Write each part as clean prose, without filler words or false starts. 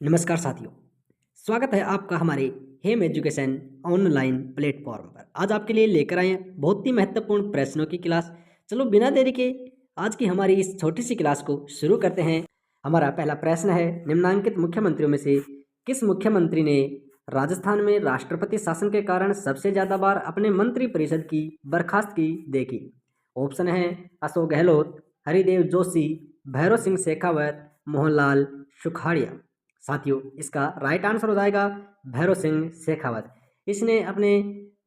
नमस्कार साथियों, स्वागत है आपका हमारे हेम एजुकेशन ऑनलाइन प्लेटफॉर्म पर। आज आपके लिए लेकर आए हैं बहुत ही महत्वपूर्ण प्रश्नों की क्लास। चलो बिना देरी के आज की हमारी इस छोटी सी क्लास को शुरू करते हैं। हमारा पहला प्रश्न है, निम्नलिखित मुख्यमंत्रियों में से किस मुख्यमंत्री ने राजस्थान में राष्ट्रपति शासन के कारण सबसे ज़्यादा बार अपने मंत्रिपरिषद की बर्खास्तगी देखी? ऑप्शन है अशोक गहलोत, हरिदेव जोशी, भैरव सिंह शेखावत, मोहनलाल सुखाड़िया। साथियों, इसका राइट आंसर हो जाएगा भैरव सिंह शेखावत। इसने अपने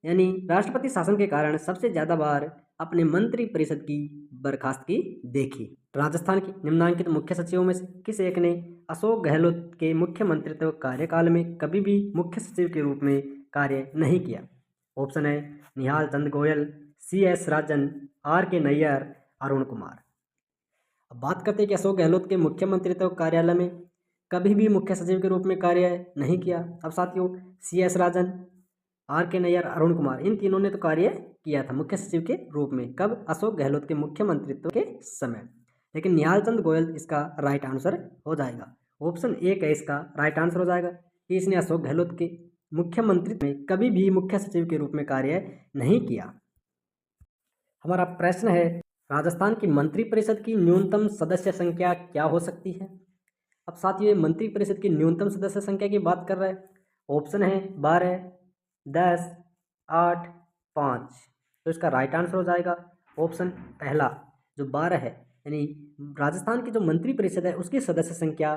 यानी राष्ट्रपति शासन के कारण सबसे ज़्यादा बार अपने मंत्री परिषद की बर्खास्तगी देखी। राजस्थान की निम्नलिखित मुख्य सचिवों में से किस एक ने अशोक गहलोत के मुख्यमंत्रित्व कार्यकाल में कभी भी मुख्य सचिव के रूप में कार्य नहीं किया? ऑप्शन है निहाल चंद गोयल, CS राजन, RK नैयर, अरुण कुमार। अब बात करते हैं कि अशोक गहलोत के मुख्यमंत्रित्व कार्यालय में कभी भी मुख्य सचिव के रूप में कार्य नहीं किया। अब साथियों, CS राजन, RK नैयर, अरुण कुमार, इन तीनों ने तो कार्य किया था मुख्य सचिव के रूप में। कब? अशोक गहलोत के मुख्यमंत्रित्व के समय। लेकिन निहाल चंद गोयल इसका राइट आंसर हो जाएगा। ऑप्शन एक है इसका राइट आंसर हो जाएगा कि इसने अशोक गहलोत के मुख्यमंत्रित्व में कभी भी मुख्य सचिव के रूप में कार्य नहीं किया। हमारा प्रश्न है, राजस्थान की मंत्रिपरिषद की न्यूनतम सदस्य संख्या क्या हो सकती है? अब साथियों, ये मंत्रिपरिषद की न्यूनतम सदस्य संख्या की बात कर रहा है। ऑप्शन है 12, 10, 8, 5। तो इसका राइट आंसर हो जाएगा ऑप्शन पहला जो 12 है। यानी राजस्थान की जो मंत्रिपरिषद है उसकी सदस्य संख्या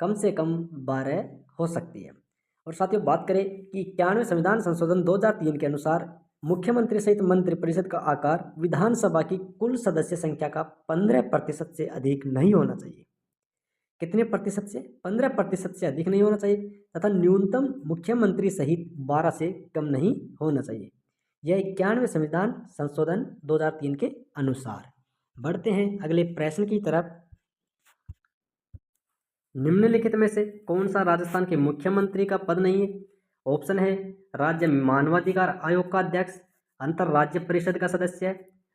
कम से कम 12 हो सकती है। और साथियों, बात करें कि 91वें संविधान संशोधन 2003 के अनुसार मुख्यमंत्री सहित मंत्रिपरिषद का आकार विधानसभा की कुल सदस्य संख्या का 15% से अधिक नहीं होना चाहिए। कितने प्रतिशत से? 15% से अधिक नहीं होना चाहिए तथा न्यूनतम मुख्यमंत्री सहित 12 से कम नहीं होना चाहिए। यह 91वें संविधान संशोधन 2003 के अनुसार। बढ़ते हैं अगले प्रश्न की तरफ। निम्नलिखित में से कौन सा राजस्थान के मुख्यमंत्री का पद नहीं है? ऑप्शन है राज्य मानवाधिकार आयोग का अध्यक्ष, अंतरराज्य परिषद का सदस्य,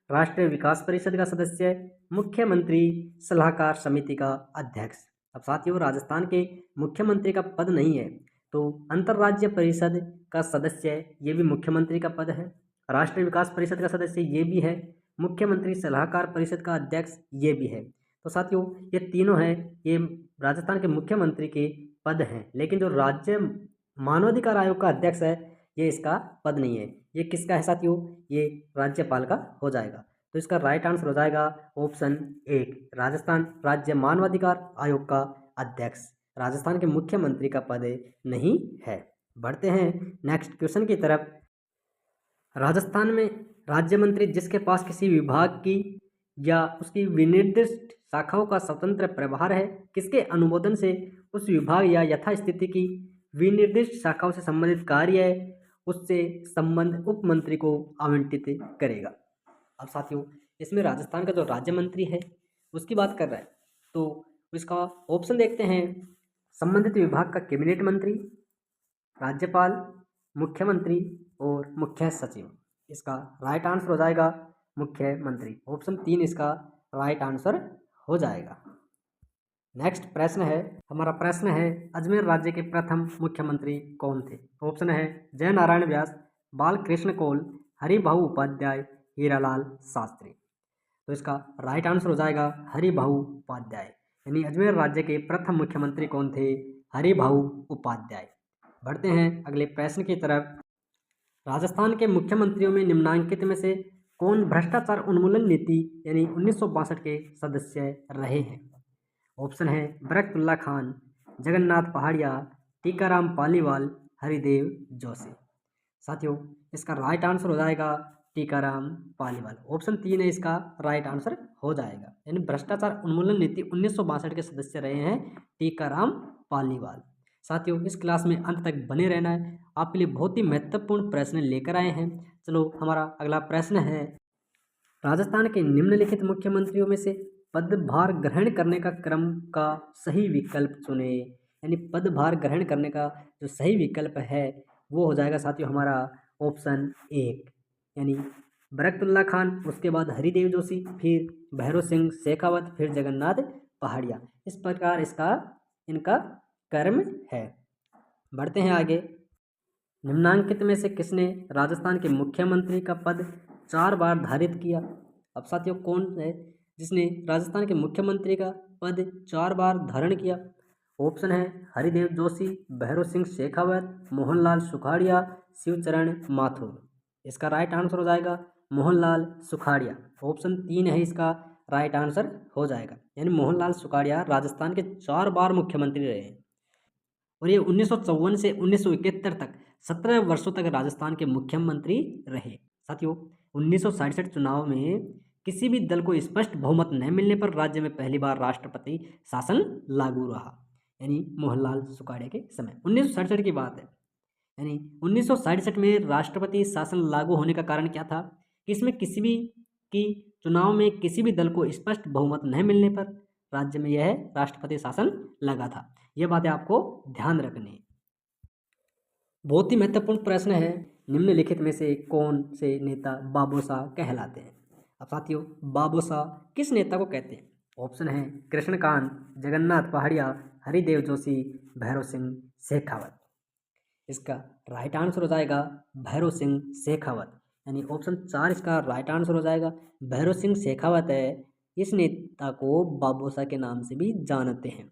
राष्ट्रीय विकास परिषद का सदस्य, मुख्यमंत्री सलाहकार समिति का अध्यक्ष। अब साथियों, राजस्थान के मुख्यमंत्री का पद नहीं है तो अंतरराज्य परिषद का सदस्य ये भी मुख्यमंत्री का पद है, राष्ट्रीय विकास परिषद का सदस्य ये भी है, मुख्यमंत्री सलाहकार परिषद का अध्यक्ष ये भी है। तो साथियों, ये तीनों हैं, ये राजस्थान के मुख्यमंत्री के पद हैं। लेकिन जो राज्य मानवाधिकार आयोग का अध्यक्ष है ये इसका पद नहीं है। ये किसका है साथियों? ये राज्यपाल का हो जाएगा। तो इसका राइट आंसर हो जाएगा ऑप्शन एक, राजस्थान राज्य मानवाधिकार आयोग का अध्यक्ष राजस्थान के मुख्यमंत्री का पद नहीं है। बढ़ते हैं नेक्स्ट क्वेश्चन की तरफ। राजस्थान में राज्य मंत्री जिसके पास किसी विभाग की या उसकी विनिर्दिष्ट शाखाओं का स्वतंत्र प्रभार है, किसके अनुमोदन से उस विभाग या यथास्थिति की विनिर्दिष्ट शाखाओं से संबंधित कार्य है उससे संबंध उप मंत्री को आवंटित करेगा? अब साथियों, इसमें राजस्थान का जो राज्य मंत्री है उसकी बात कर रहा है तो इसका ऑप्शन देखते हैं। संबंधित विभाग का कैबिनेट मंत्री, राज्यपाल, मुख्यमंत्री और मुख्य सचिव। इसका राइट आंसर हो जाएगा मुख्यमंत्री। ऑप्शन 3 इसका राइट आंसर हो जाएगा। नेक्स्ट प्रश्न है, हमारा प्रश्न है अजमेर राज्य के प्रथम मुख्यमंत्री कौन थे? ऑप्शन है जय नारायण व्यास, बालकृष्ण कौल, हरिभाऊ उपाध्याय, हीरालाल शास्त्री। तो इसका राइट आंसर हो जाएगा हरिभाऊ उपाध्याय। यानी अजमेर राज्य के प्रथम मुख्यमंत्री कौन थे? हरिभाऊ उपाध्याय। बढ़ते हैं अगले प्रश्न की तरफ। राजस्थान के मुख्यमंत्रियों में निम्नलिखित में से कौन भ्रष्टाचार उन्मूलन नीति यानी 1962 के सदस्य रहे हैं? ऑप्शन है बरकतुल्ला खान, जगन्नाथ पहाड़िया, टीकाराम पालीवाल, हरिदेव जोशी। साथियों, इसका राइट आंसर हो जाएगा टीकाराम पालीवाल। ऑप्शन 3 है इसका राइट आंसर हो जाएगा। यानी भ्रष्टाचार उन्मूलन नीति 1962 के सदस्य रहे हैं टीकाराम पालीवाल। साथियों, इस क्लास में अंत तक बने रहना है, आपके लिए बहुत ही महत्वपूर्ण प्रश्न लेकर आए हैं। चलो, हमारा अगला प्रश्न है, राजस्थान के निम्नलिखित मुख्यमंत्रियों में से पदभार ग्रहण करने का क्रम का सही विकल्प चुने। यानी पदभार ग्रहण करने का जो सही विकल्प है वो हो जाएगा साथियों हमारा ऑप्शन एक, यानी बरकतुल्ला खान, उसके बाद हरिदेव जोशी, फिर भैरव सिंह शेखावत, फिर जगन्नाथ पहाड़िया। इस प्रकार इनका कर्म है। बढ़ते हैं आगे। निम्नांकित में से किसने राजस्थान के मुख्यमंत्री का पद 4 बार धारित किया? अब साथियों कौन है जिसने राजस्थान के मुख्यमंत्री का पद 4 बार धारण किया? ऑप्शन है हरिदेव जोशी, भैरव सिंह शेखावत, मोहनलाल सुखाड़िया, शिवचरण माथुर। इसका राइट आंसर हो जाएगा मोहनलाल सुखाड़िया। ऑप्शन 3 है इसका राइट आंसर हो जाएगा, यानी मोहनलाल सुखाड़िया राजस्थान के 4 बार मुख्यमंत्री रहे हैं और ये 1954 से 1971 तक 17 वर्षों तक राजस्थान के मुख्यमंत्री रहे। साथियों 1967 चुनाव में किसी भी दल को स्पष्ट बहुमत न मिलने पर राज्य में पहली बार राष्ट्रपति शासन लागू रहा, यानी मोहनलाल सुखाड़िया के समय 1967 की बात है। यानी 1967 में राष्ट्रपति शासन लागू होने का कारण क्या था कि इसमें किसी भी की चुनाव में किसी भी दल को स्पष्ट बहुमत न मिलने पर राज्य में यह राष्ट्रपति शासन लगा था। यह बातें आपको ध्यान रखनी है। बहुत ही महत्वपूर्ण प्रश्न है, निम्नलिखित में से कौन से नेता बाबूशाह कहलाते हैं? अब साथियों बाबूशाह किस नेता को कहते हैं? ऑप्शन है कृष्णकांत, जगन्नाथ पहाड़िया, हरिदेव जोशी, भैरव सिंह शेखावत। इसका राइट आंसर हो जाएगा भैरव सिंह शेखावत, यानी ऑप्शन 4 इसका राइट आंसर हो जाएगा। भैरव सिंह शेखावत है, इस नेता को बाबूशाह के नाम से भी जानते हैं।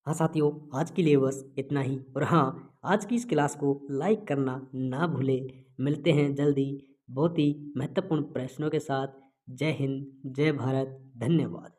हाँ साथियों आज के लिए बस इतना ही, और हाँ आज की इस क्लास को लाइक करना ना भूलें। मिलते हैं जल्दी बहुत ही महत्वपूर्ण प्रश्नों के साथ। जय हिंद, जय भारत, धन्यवाद।